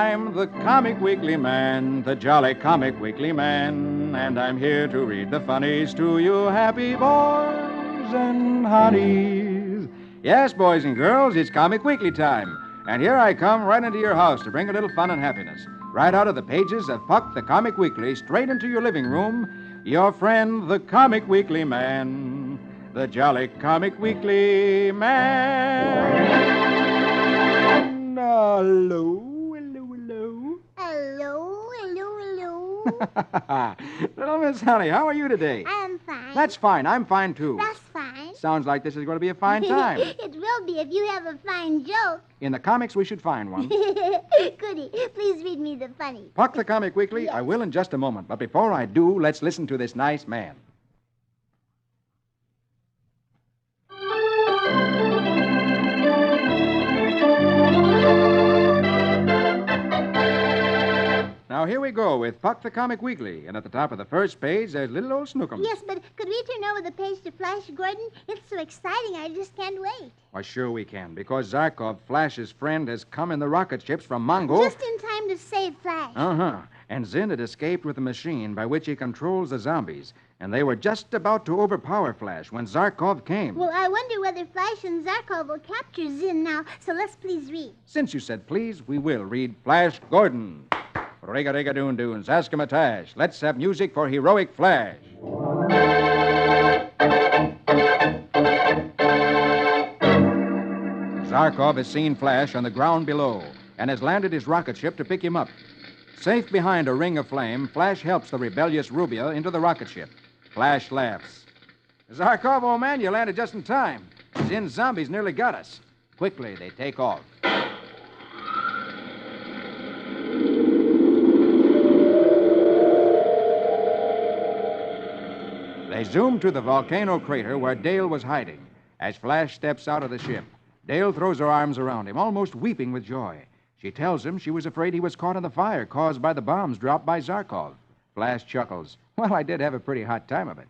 I'm the Comic Weekly Man, the jolly Comic Weekly Man, and I'm here to read the funnies to you happy boys and honeys. Yes, boys and girls, it's Comic Weekly time, and here I come right into your house to bring a little fun and happiness. Right out of the pages of Puck the Comic Weekly, straight into your living room, your friend, the Comic Weekly Man, the jolly Comic Weekly Man. Hello, hello, hello. Hello, hello, hello. Little Miss Honey, how are you today? I'm fine. That's fine. I'm fine, too. That's fine. Sounds like this is going to be a fine time. It will be if you have a fine joke. In the comics, we should find one. Goody. Please read me the funny. Puck the Comic Weekly, Yes. I will in just a moment. But before I do, let's listen to this nice man. Now, here we go with Puck the Comic Weekly. And at the top of the first page, there's little old Snookum. Yes, but could we turn over the page to Flash Gordon? It's so exciting, I just can't wait. Why, sure we can, because Zarkov, Flash's friend, has come in the rocket ships from Mongo. Just in time to save Flash. Uh-huh. And Zinn had escaped with the machine by which he controls the zombies. And they were just about to overpower Flash when Zarkov came. Well, I wonder whether Flash and Zarkov will capture Zinn now, so let's please read. Since you said please, we will read Flash Gordon. Rig-a-rig-a-doon-doon, Zaskamatash. Let's have music for heroic Flash. Zarkov has seen Flash on the ground below and has landed his rocket ship to pick him up. Safe behind a ring of flame, Flash helps the rebellious Rubia into the rocket ship. Flash laughs. Zarkov, old man, you landed just in time. Zinn's zombies nearly got us. Quickly, they take off. They zoom to the volcano crater where Dale was hiding. As Flash steps out of the ship, Dale throws her arms around him, almost weeping with joy. She tells him she was afraid he was caught in the fire caused by the bombs dropped by Zarkov. Flash chuckles. Well, I did have a pretty hot time of it.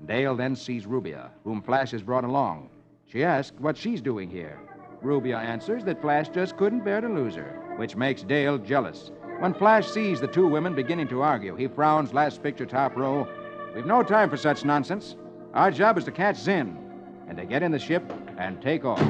Dale then sees Rubia, whom Flash has brought along. She asks what she's doing here. Rubia answers that Flash just couldn't bear to lose her, which makes Dale jealous. When Flash sees the two women beginning to argue, he frowns last picture top row. We've no time for such nonsense. Our job is to catch Zinn. And they get in the ship and take off.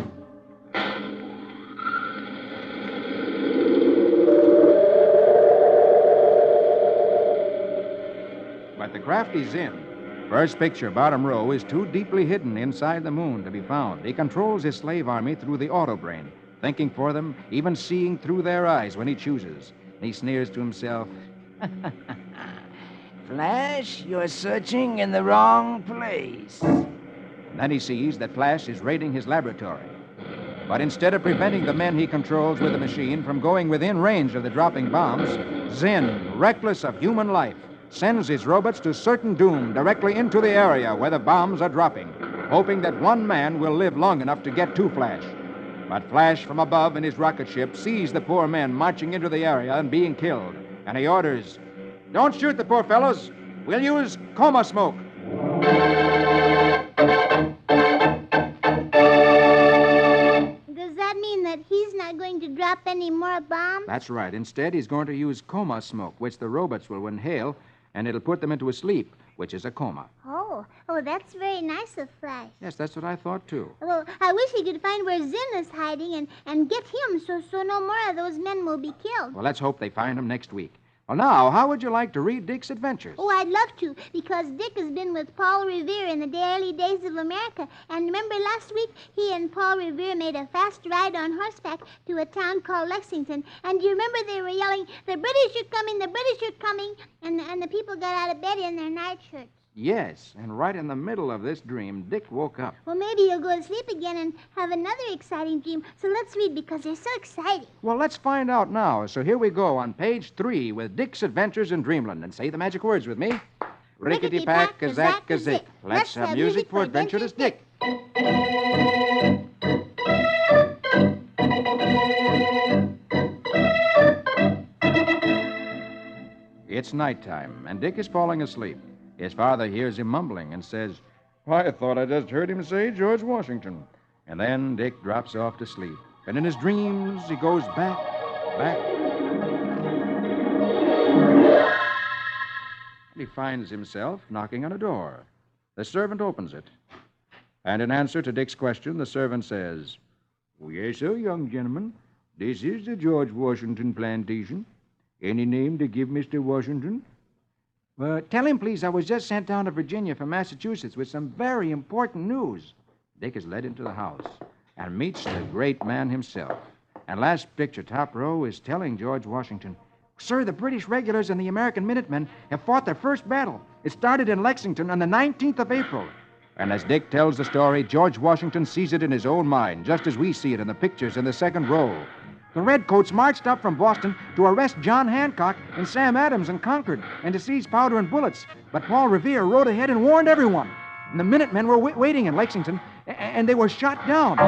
But the crafty Zinn, first picture, bottom row, is too deeply hidden inside the moon to be found. He controls his slave army through the autobrain, thinking for them, even seeing through their eyes when he chooses. He sneers to himself. Flash, you're searching in the wrong place. Then he sees that Flash is raiding his laboratory. But instead of preventing the men he controls with the machine from going within range of the dropping bombs, Zinn, reckless of human life, sends his robots to certain doom directly into the area where the bombs are dropping, hoping that one man will live long enough to get to Flash. But Flash from above in his rocket ship sees the poor men marching into the area and being killed, and he orders, "Don't shoot the poor fellows. We'll use coma smoke." Does that mean that he's not going to drop any more bombs? That's right. Instead, he's going to use coma smoke, which the robots will inhale, and it'll put them into a sleep, which is a coma. Oh, that's very nice of Flash. Yes, that's what I thought, too. Well, I wish he could find where Zinn is hiding and get him so no more of those men will be killed. Well, let's hope they find him next week. Well, now, how would you like to read Dick's adventures? Oh, I'd love to, because Dick has been with Paul Revere in the early days of America. And remember last week, he and Paul Revere made a fast ride on horseback to a town called Lexington. And do you remember they were yelling, "The British are coming, the British are coming," and the people got out of bed in their nightshirts. Yes, and right in the middle of this dream, Dick woke up. Well, maybe he'll go to sleep again and have another exciting dream. So let's read, because they're so exciting. Well, let's find out now. So here we go on page 3 with Dick's Adventures in Dreamland. And say the magic words with me. Rickety-pack, kazak, kazik. Let's have music for adventurous Dick. It's nighttime, and Dick is falling asleep. His father hears him mumbling and says, "I thought I just heard him say George Washington." And then Dick drops off to sleep. And in his dreams, he goes back, He finds himself knocking on a door. The servant opens it. And in answer to Dick's question, the servant says, "Oh, yes, sir, young gentleman. This is the George Washington plantation. Any name to give Mr. Washington?" Tell him, please, I was just sent down to Virginia from Massachusetts with some very important news. Dick is led into the house and meets the great man himself. And last picture, top row, is telling George Washington, "Sir, the British regulars and the American Minutemen have fought their first battle. It started in Lexington on the 19th of April. And as Dick tells the story, George Washington sees it in his own mind, just as we see it in the pictures in the second row. The Redcoats marched up from Boston to arrest John Hancock and Sam Adams in Concord and to seize powder and bullets. But Paul Revere rode ahead and warned everyone. And the Minutemen were waiting in Lexington, and they were shot down.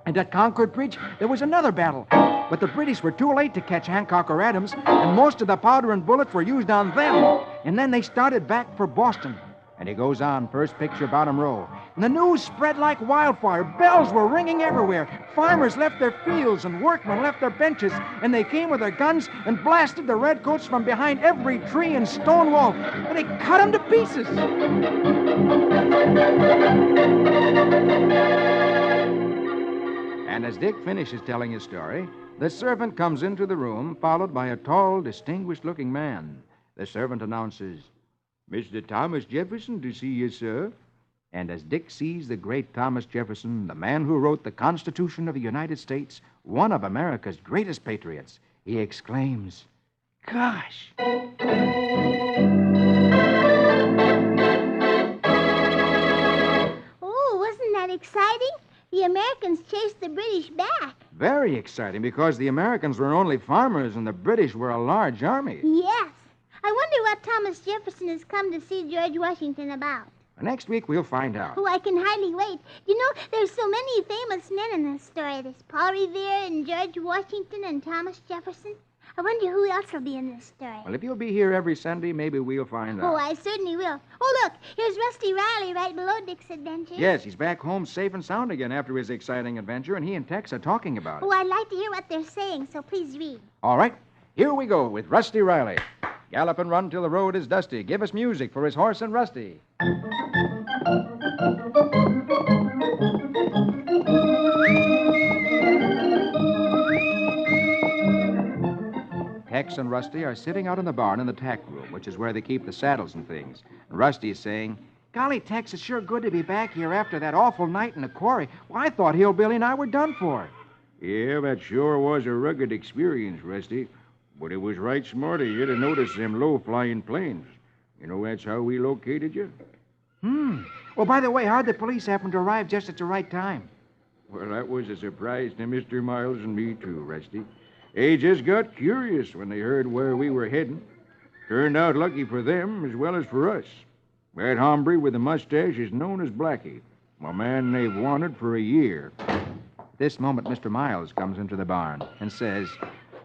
And at Concord Bridge, there was another battle. But the British were too late to catch Hancock or Adams, and most of the powder and bullets were used on them. And then they started back for Boston." And he goes on, first picture, bottom row. And the news spread like wildfire. Bells were ringing everywhere. Farmers left their fields and workmen left their benches, and they came with their guns and blasted the Redcoats from behind every tree and stone wall. And they cut them to pieces. And as Dick finishes telling his story, the servant comes into the room, followed by a tall, distinguished-looking man. The servant announces, "Mr. Thomas Jefferson to see you, sir." And as Dick sees the great Thomas Jefferson, the man who wrote the Constitution of the United States, one of America's greatest patriots, he exclaims, "Gosh!" Oh, wasn't that exciting? The Americans chased the British back. Very exciting, because the Americans were only farmers and the British were a large army. Yes. I wonder what Thomas Jefferson has come to see George Washington about. Next week, we'll find out. Oh, I can hardly wait. You know, there's so many famous men in this story. There's Paul Revere and George Washington and Thomas Jefferson. I wonder who else will be in this story. Well, if you'll be here every Sunday, maybe we'll find out. Oh, I certainly will. Oh, look, here's Rusty Riley right below Dick's adventure. Yes, he's back home safe and sound again after his exciting adventure, and he and Tex are talking about it. Oh, I'd like to hear what they're saying, so please read. All right, here we go with Rusty Riley. Gallop and run till the road is dusty. Give us music for his horse and Rusty. Tex and Rusty are sitting out in the barn in the tack room, which is where they keep the saddles and things. And Rusty is saying, "Golly, Tex, it's sure good to be back here after that awful night in the quarry. Well, I thought Hillbilly and I were done for." Yeah, that sure was a rugged experience, Rusty. But it was right smart of you to notice them low-flying planes. You know that's how we located you? Well, by the way, how'd the police happen to arrive just at the right time? Well, that was a surprise to Mr. Miles and me, too, Rusty. They just got curious when they heard where we were heading. Turned out lucky for them as well as for us. That hombre with the mustache is known as Blackie, a man they've wanted for a year. At this moment, Mr. Miles comes into the barn and says,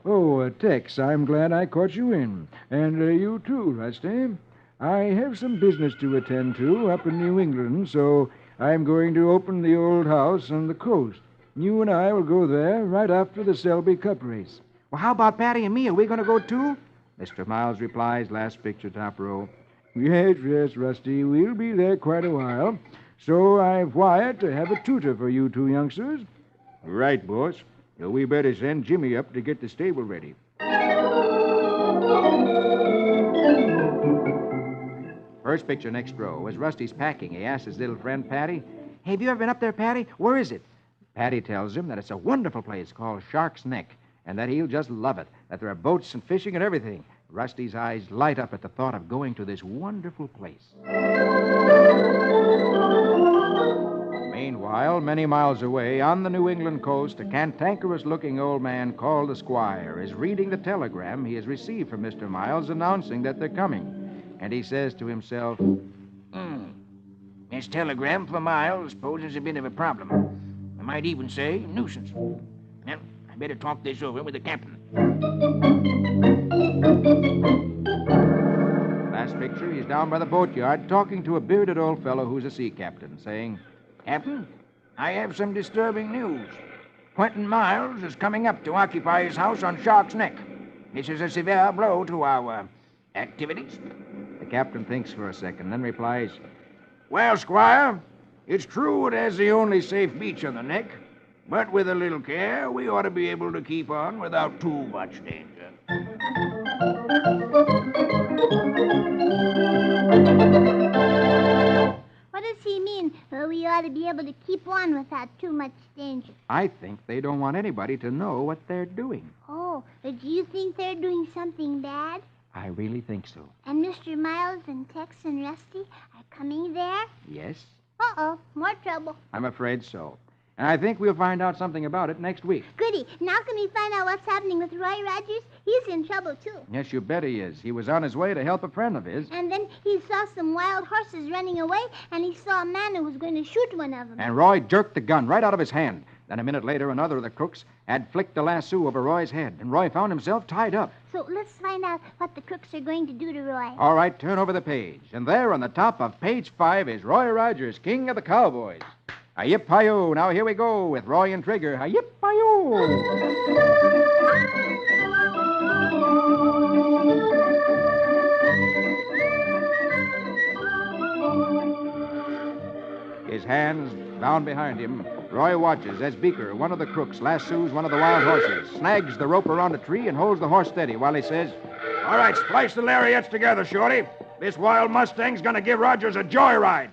"Oh, Tex, I'm glad I caught you in. And you too, Rusty. I have some business to attend to up in New England, so I'm going to open the old house on the coast. You and I will go there right after the Selby Cup race." "Well, how about Patty and me? Are we going to go too?" Mr. Miles replies, last picture, top row. Yes, Rusty, we'll be there quite a while. So I've wired to have a tutor for you two youngsters." Right, boss. So we better send Jimmy up to get the stable ready. First picture, next row. As Rusty's packing, he asks his little friend, Patty, "Hey, have you ever been up there, Patty? Where is it?" Patty tells him that it's a wonderful place called Shark's Neck, and that he'll just love it, that there are boats and fishing and everything. Rusty's eyes light up at the thought of going to this wonderful place. Meanwhile, many miles away, on the New England coast, a cantankerous-looking old man called the Squire is reading the telegram he has received from Mr. Miles announcing that they're coming. And he says to himself, This telegram for Miles poses a bit of a problem. I might even say nuisance. Well, I better talk this over with the captain. Last picture, he's down by the boatyard talking to a bearded old fellow who's a sea captain, saying, Captain, I have some disturbing news. Quentin Miles is coming up to occupy his house on Shark's Neck. This is a severe blow to our activities. The captain thinks for a second, then replies, Well, Squire, it's true it has the only safe beach on the neck, but with a little care, we ought to be able to keep on without too much danger. What does he mean? We ought to be able to keep on without too much danger. I think they don't want anybody to know what they're doing. Oh, do you think they're doing something bad? I really think so. And Mr. Miles and Tex and Rusty are coming there? Yes, Uh-oh, more trouble. I'm afraid so. And I think we'll find out something about it next week. Goody. Now can we find out what's happening with Roy Rogers? He's in trouble, too. Yes, you bet he is. He was on his way to help a friend of his. And then he saw some wild horses running away, and he saw a man who was going to shoot one of them. And Roy jerked the gun right out of his hand. Then a minute later, another of the crooks had flicked a lasso over Roy's head, and Roy found himself tied up. So let's find out what the crooks are going to do to Roy. All right, turn over the page. And there on the top of page 5 is Roy Rogers, king of the cowboys. Hi-yip-hi-yo. Now here we go with Roy and Trigger. Hi-yip-hi-yo. His hands bound behind him, Roy watches as Beaker, one of the crooks, lassos one of the wild horses, snags the rope around a tree and holds the horse steady while he says, All right, splice the lariats together, Shorty. This wild Mustang's gonna give Rogers a joyride.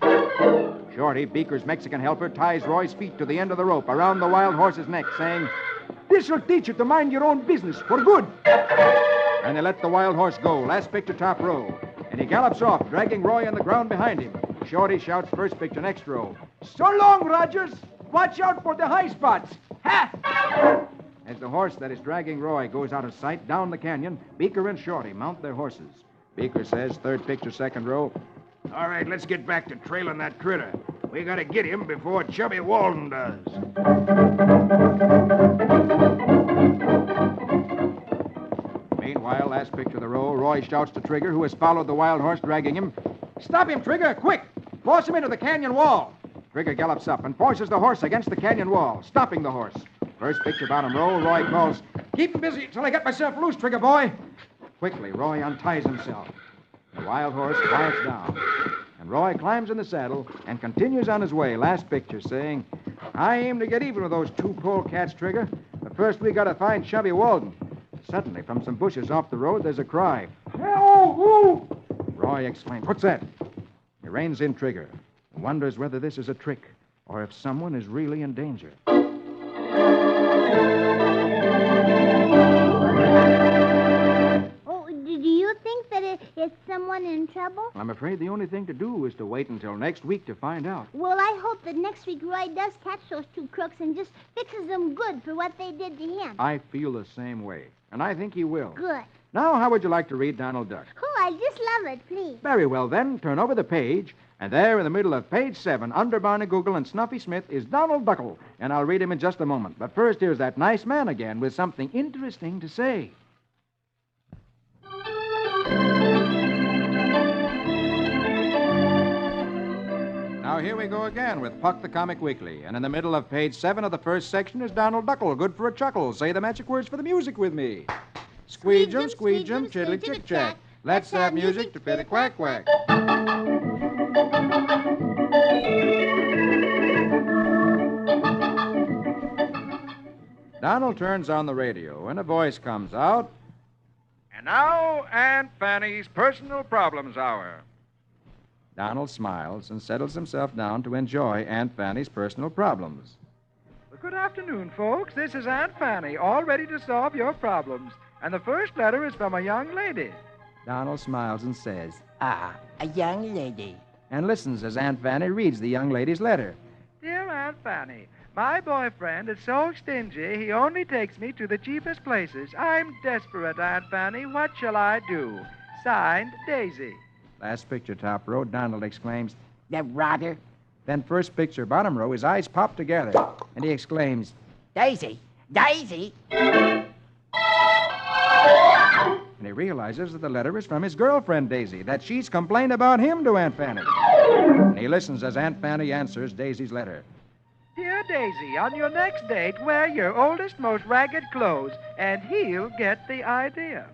Shorty, Beaker's Mexican helper, ties Roy's feet to the end of the rope around the wild horse's neck, saying, This'll teach you to mind your own business for good. And they let the wild horse go, last picture top row. And he gallops off, dragging Roy on the ground behind him. Shorty shouts first picture next row. So long, Rogers. Watch out for the high spots. Ha! As the horse that is dragging Roy goes out of sight down the canyon, Beaker and Shorty mount their horses. Beaker says, third picture, second row, All right, let's get back to trailing that critter. We gotta get him before Chubby Walden does. Meanwhile, last picture of the row, Roy shouts to Trigger, who has followed the wild horse dragging him, Stop him, Trigger, quick! Force him into the canyon wall. Trigger gallops up and forces the horse against the canyon wall, stopping the horse. First picture, bottom row, Roy calls, Keep him busy till I get myself loose, Trigger boy. Quickly, Roy unties himself. The wild horse quiets down. And Roy climbs in the saddle and continues on his way, last picture, saying, I aim to get even with those two polecats, Trigger. But first we gotta find Chubby Walden. Suddenly, from some bushes off the road, there's a cry. Oh, oh! Roy exclaims, What's that? He reins in Trigger and wonders whether this is a trick or if someone is really in danger. Oh, do you think that it's someone in trouble? I'm afraid the only thing to do is to wait until next week to find out. Well, I hope that next week Roy does catch those two crooks and just fixes them good for what they did to him. I feel the same way, and I think he will. Good. Now, how would you like to read Donald Duck? Oh, I just love it, please. Very well, then, turn over the page, and there in the middle of page 7, under Barney Google and Snuffy Smith, is Donald Duckle, and I'll read him in just a moment. But first, here's that nice man again with something interesting to say. Now, here we go again with Puck the Comic Weekly, and in the middle of page 7 of the first section is Donald Duckle, good for a chuckle. Say the magic words for the music with me. Squeegem, squeegem, chiddly chick chack. Let's have music to fit a quack quack. Donald turns on the radio, and a voice comes out. And now, Aunt Fanny's Personal Problems Hour. Donald smiles and settles himself down to enjoy Aunt Fanny's personal problems. Well, good afternoon, folks. This is Aunt Fanny, all ready to solve your problems. And the first letter is from a young lady. Donald smiles and says, Ah, a young lady. and listens as Aunt Fanny reads the young lady's letter. Dear Aunt Fanny, my boyfriend is so stingy, he only takes me to the cheapest places. I'm desperate, Aunt Fanny. What shall I do? Signed, Daisy. Last picture, top row, Donald exclaims. The rotter. Then first picture, bottom row, his eyes pop together, and he exclaims, Daisy! Daisy! and he realizes that the letter is from his girlfriend, Daisy, that she's complained about him to Aunt Fanny. And he listens as Aunt Fanny answers Daisy's letter. Dear Daisy, on your next date, wear your oldest, most ragged clothes, and he'll get the idea.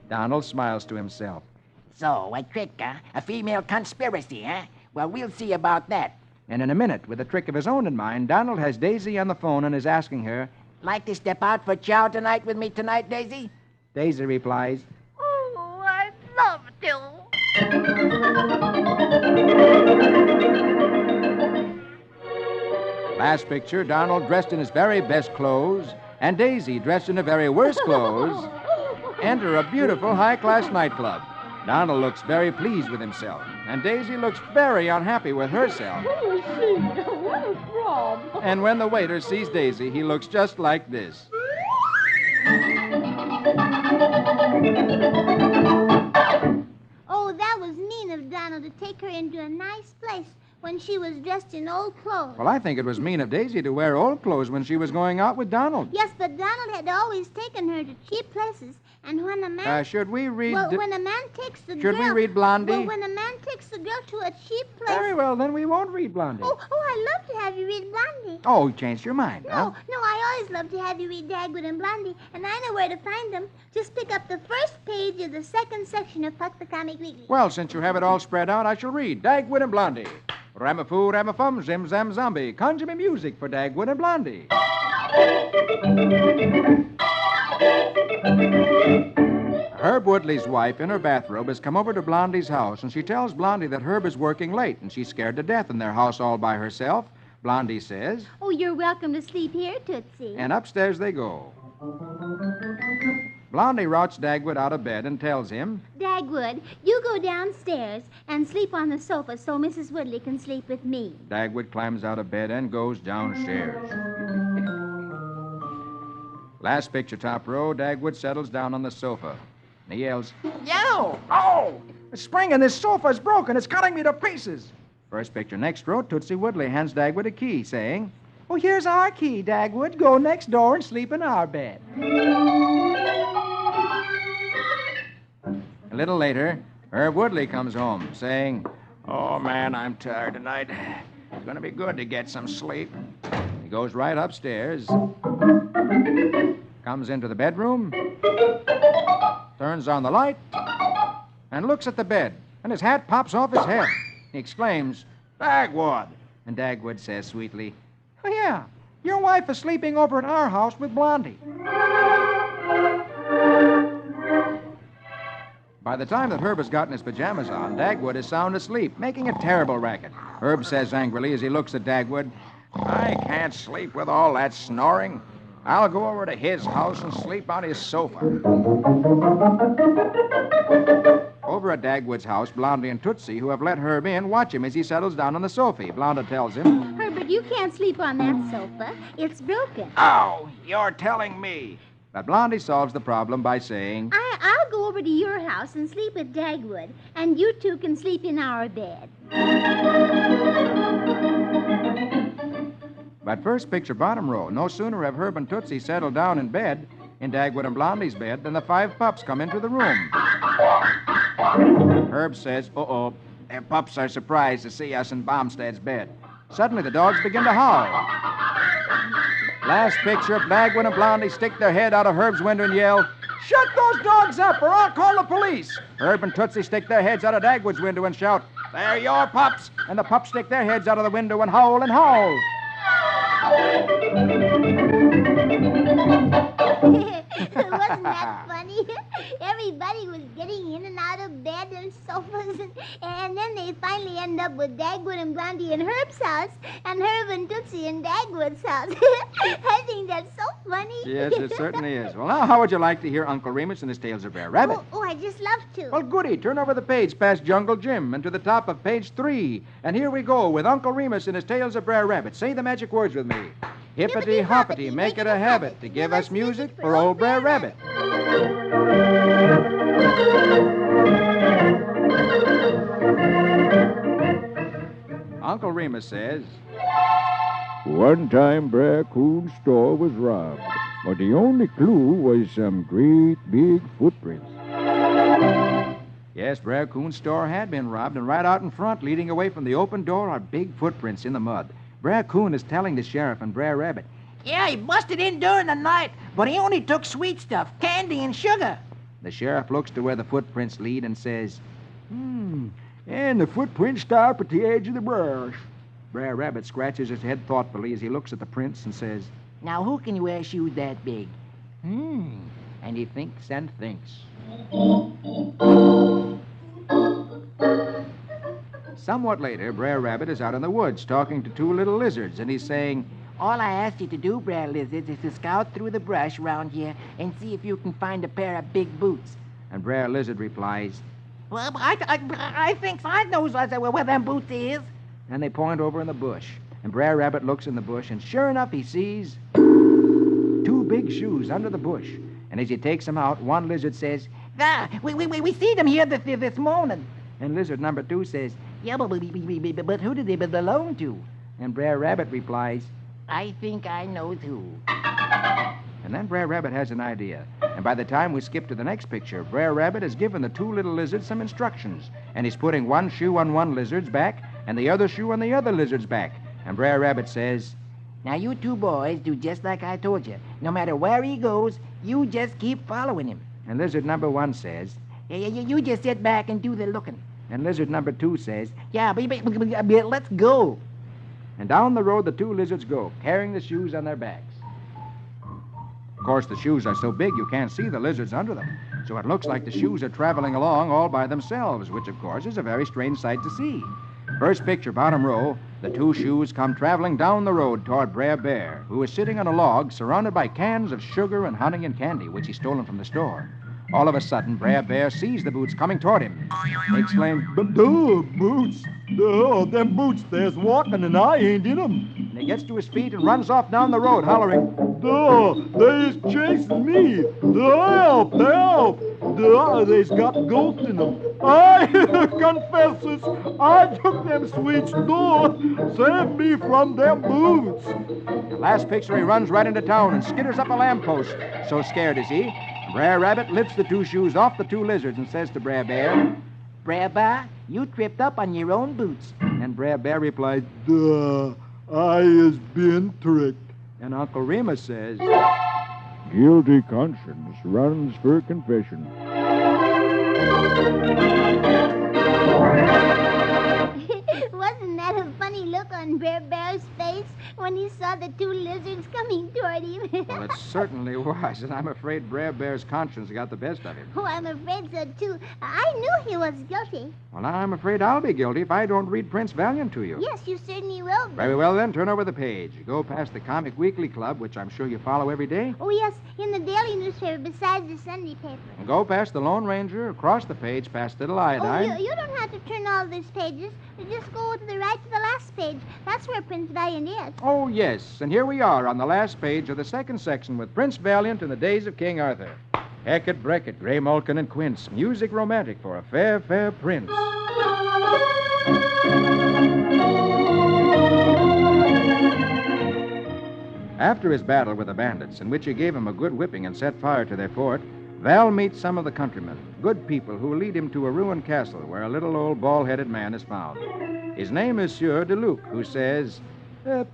Donald smiles to himself. So, a trick, huh? A female conspiracy, huh? Well, we'll see about that. And in a minute, with a trick of his own in mind, Donald has Daisy on the phone and is asking her. Like to step out for chow tonight with me tonight, Daisy? Daisy replies, Oh, I'd love to. Last picture, Donald dressed in his very best clothes, and Daisy dressed in her very worst clothes, enter a beautiful high-class nightclub. Donald looks very pleased with himself, and Daisy looks very unhappy with herself. Oh, gee, what a problem. And when the waiter sees Daisy, he looks just like this. Oh, that was mean of Donald to take her into a nice place when she was dressed in old clothes. Well, I think it was mean of Daisy to wear old clothes when she was going out with Donald. Yes, but Donald had always taken her to cheap places, and when a man... Should we read... Well, when a man takes the girl... Should we read Blondie? Well, when a man takes the girl to a cheap place... Very well, then we won't read Blondie. Oh, I'd love to have you read Blondie. Oh, you changed your mind, huh? No, I always love to have you read Dagwood and Blondie, and I know where to find them. Just pick up the first page of the second section of Puck the Comic Weekly. Well, since you have it all spread out, I shall read Dagwood and Blondie. Ramafoo, Ramafum, Zim Zam Zombie. Conjure me music for Dagwood and Blondie. Herb Woodley's wife in her bathrobe has come over to Blondie's house, and she tells Blondie that Herb is working late, and she's scared to death in their house all by herself. Blondie says, Oh, you're welcome to sleep here, Tootsie. and upstairs they go. Blondie routs Dagwood out of bed and tells him, Dagwood, you go downstairs and sleep on the sofa so Mrs. Woodley can sleep with me. Dagwood climbs out of bed and goes downstairs. Last picture, top row, Dagwood settles down on the sofa. And he yells, Yo! Oh! The spring in this sofa is broken. It's cutting me to pieces. First picture, next row, Tootsie Woodley hands Dagwood a key, saying, Oh, here's our key, Dagwood. Go next door and sleep in our bed. A little later, Herb Woodley comes home, saying, Oh, man, I'm tired tonight. It's going to be good to get some sleep. He goes right upstairs, comes into the bedroom, turns on the light, and looks at the bed, and his hat pops off his head. He exclaims, Dagwood! and Dagwood says sweetly, Oh, yeah, your wife is sleeping over at our house with Blondie. By the time that Herb has gotten his pajamas on, Dagwood is sound asleep, making a terrible racket. Herb says angrily as he looks at Dagwood, I can't sleep with all that snoring. I'll go over to his house and sleep on his sofa. Over at Dagwood's house, Blondie and Tootsie, who have let Herb in, watch him as he settles down on the sofa. Blondie tells him, Herbert, you can't sleep on that sofa. It's broken. Oh, you're telling me. but Blondie solves the problem by saying, I'll go over to your house and sleep with Dagwood, and you two can sleep in our bed. But first picture, bottom row. No sooner have Herb and Tootsie settled down in bed, in Dagwood and Blondie's bed, than the 5 pups come into the room. Herb says, uh-oh, their pups are surprised to see us in Bombstead's bed. Suddenly, the dogs begin to howl. Last picture, Dagwood and Blondie stick their head out of Herb's window and yell, "Shut those dogs up or I'll call the police!" Herb and Tootsie stick their heads out of Dagwood's window and shout, "They're your pups!" And the pups stick their heads out of the window and howl and howl. Wasn't that funny? Everybody was getting in and out of bed and sofas, and then they finally end up with Dagwood and Blondie in Herb's house, and Herb and Tootsie in Dagwood's house. I think that's so funny. Yes, it certainly is. Well, now, how would you like to hear Uncle Remus and his Tales of Brer Rabbit? Oh, I'd just love to. Well, goody. Turn over the page past Jungle Jim and to the top of page 3. And here we go with Uncle Remus and his Tales of Brer Rabbit. Say the magic words with me. Hippity-hoppity, make it a habit to give us music for old Brer Rabbit. Uncle Remus says, One time, Brer Coon's store was robbed, but the only clue was some great big footprints. yes, Brer Coon's store had been robbed, and right out in front, leading away from the open door, are big footprints in the mud. Brer Coon is telling the sheriff and Brer Rabbit. Yeah, he busted in during the night, but he only took sweet stuff, candy and sugar. The sheriff looks to where the footprints lead and says, And the footprints stop at the edge of the brush. Brer Rabbit scratches his head thoughtfully as he looks at the prints and says, Now, who can wear shoes that big? and he thinks and thinks. Somewhat later, Brer Rabbit is out in the woods talking to two little lizards, and he's saying, All I ask you to do, Brer Lizards, is to scout through the brush around here and see if you can find a pair of big boots. and Brer Lizard replies, Well, I think I knows where them boots is. and they point over in the bush. And Brer Rabbit looks in the bush, and sure enough, he sees two big shoes under the bush. And as he takes them out, one lizard says, We see them here this morning. and lizard number 2 says, Yeah, but who did they belong to? and Brer Rabbit replies, I think I know who. and then Brer Rabbit has an idea. And by the time we skip to the next picture, Brer Rabbit has given the two little lizards some instructions. And he's putting one shoe on one lizard's back and the other shoe on the other lizard's back. And Brer Rabbit says, Now, you two boys do just like I told you. No matter where he goes, you just keep following him. and lizard number 1 says, You just sit back and do the looking. and lizard number 2 says, Yeah, but let's go. and down the road the two lizards go, carrying the shoes on their backs. Of course, the shoes are so big you can't see the lizards under them, so it looks like the shoes are traveling along all by themselves, which, of course, is a very strange sight to see. First picture, bottom row, the two shoes come traveling down the road toward Brer Bear, who is sitting on a log surrounded by cans of sugar and honey and candy, which he's stolen from the store. All of a sudden, Brer Bear sees the boots coming toward him. He exclaims, Duh, boots. Duh, them boots there's walking and I ain't in 'em. and he gets to his feet and runs off down the road, hollering, Duh, they's chasing me. Duh, help. Duh, they's got ghosts in 'em. I confesses, I took them sweets. Duh, save me from them boots. Last picture, he runs right into town and skitters up a lamppost. So scared is he. Brer Rabbit lifts the two shoes off the two lizards and says to Brer Bear, Brer Bear, you tripped up on your own boots. and Brer Bear replies, Duh, I has been tricked. and Uncle Remus says, Guilty conscience runs for confession. Wasn't that a funny look on Brer Bear's face when he saw the two lizards coming toward him? Well, it certainly was, and I'm afraid Brer Bear's conscience got the best of him. Oh, I'm afraid so, too. I knew he was guilty. Well, now I'm afraid I'll be guilty if I don't read Prince Valiant to you. Yes, you certainly will be. Very well, then, turn over the page. Go past the Comic Weekly Club, which I'm sure you follow every day. Oh, yes, in the daily newspaper besides the Sunday paper. And go past the Lone Ranger, across the page, past Little Oh, Iodine. you don't have to turn all these pages. You just go to the right to the last page. That's where Prince Valiant is. Oh, yes, and here we are on the last page of the second section with Prince Valiant in the days of King Arthur. Hackett, Breckett, Gray Mulkin, and Quince. Music romantic for a fair, fair prince. After his battle with the bandits, in which he gave them a good whipping and set fire to their fort, Val meets some of the countrymen, good people who lead him to a ruined castle where a little old bald-headed man is found. His name is Sieur de Luc, who says,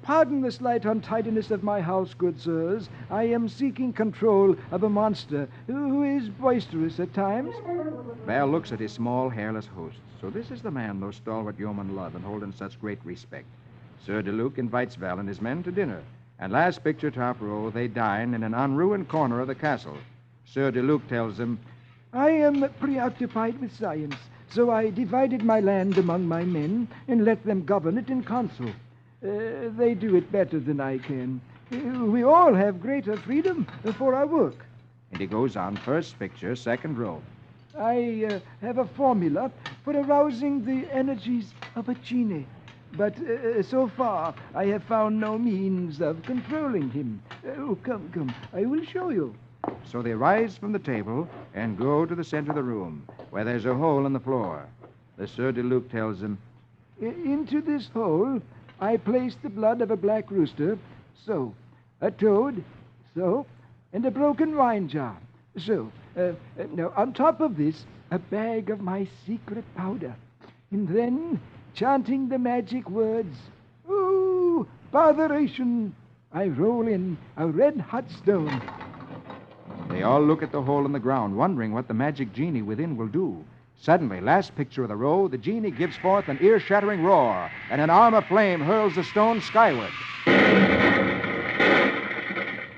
Pardon the slight untidiness of my house, good sirs. I am seeking control of a monster who is boisterous at times. Val looks at his small, hairless host. So this is the man those stalwart yeomen love and hold in such great respect. Sieur de Luc invites Val and his men to dinner. And last picture, top row, they dine in an unruined corner of the castle. Sieur de Luc tells them, I am preoccupied with science, so I divided my land among my men and let them govern it in council. They do it better than I can. We all have greater freedom for our work. and he goes on, first picture, second row. I have a formula for arousing the energies of a genie. But so far, I have found no means of controlling him. Come, I will show you. So they rise from the table and go to the center of the room, where there's a hole in the floor. The Sieur de Luc tells them, Into this hole, I place the blood of a black rooster, so. A toad, so. And a broken wine jar, so. Now, on top of this, a bag of my secret powder. And then, chanting the magic words, ooh, botheration, I roll in a red-hot stone. They all look at the hole in the ground, wondering what the magic genie within will do. Suddenly, last picture of the row, the genie gives forth an ear-shattering roar, and an arm of flame hurls the stone skyward.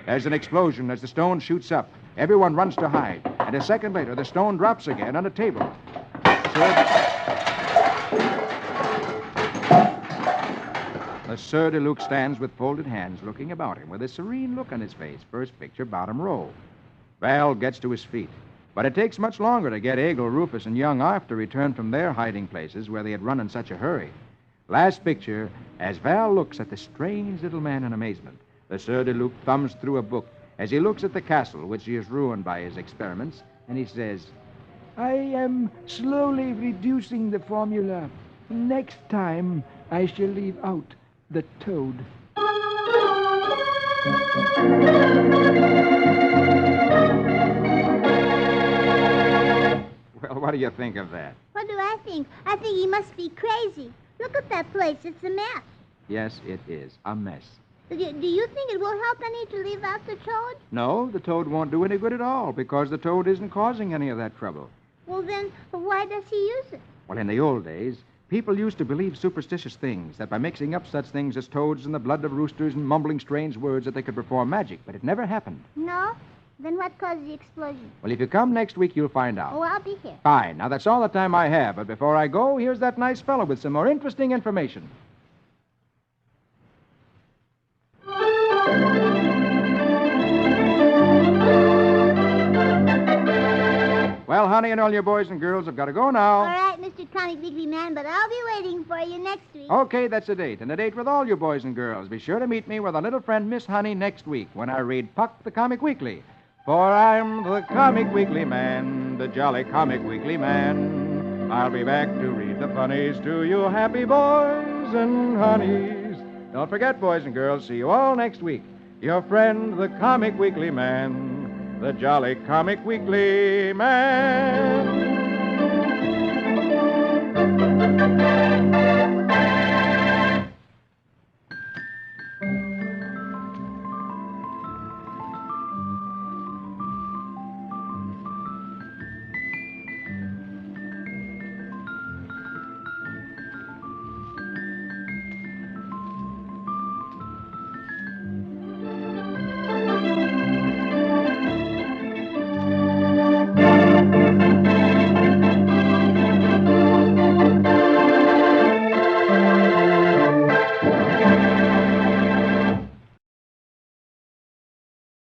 There's an explosion as the stone shoots up. Everyone runs to hide, and a second later, the stone drops again on a table. The Sieur de Luc stands with folded hands, looking about him with a serene look on his face. First picture, bottom row. Val gets to his feet. But it takes much longer to get Eagle, Rufus, and young Arf to return from their hiding places where they had run in such a hurry. Last picture, as Val looks at the strange little man in amazement, the Sieur de Luc thumbs through a book as he looks at the castle, which he has ruined by his experiments, and he says, I am slowly reducing the formula. Next time, I shall leave out the toad. Well, what do you think of that? What do I think? I think he must be crazy. Look at that place. It's a mess. Yes, it is a mess. Do you think it will help any to leave out the toad? No, the toad won't do any good at all because the toad isn't causing any of that trouble. Well, then, why does he use it? Well, in the old days, people used to believe superstitious things, that by mixing up such things as toads and the blood of roosters and mumbling strange words that they could perform magic, but it never happened. No? Then what caused the explosion? Well, if you come next week, you'll find out. Oh, I'll be here. Fine. Now, that's all the time I have, but before I go, here's that nice fellow with some more interesting information. Well, honey, and all your boys and girls have got to go now. All right, Mr. Comic Weekly Man, but I'll be waiting for you next week. Okay, that's a date, and a date with all you boys and girls. Be sure to meet me with our little friend Miss Honey next week when I read Puck the Comic Weekly. For I'm the Comic Weekly Man, the jolly Comic Weekly Man. I'll be back to read the funnies to you happy boys and honeys. Don't forget, boys and girls, see you all next week. Your friend, the Comic Weekly Man, the jolly Comic Weekly Man.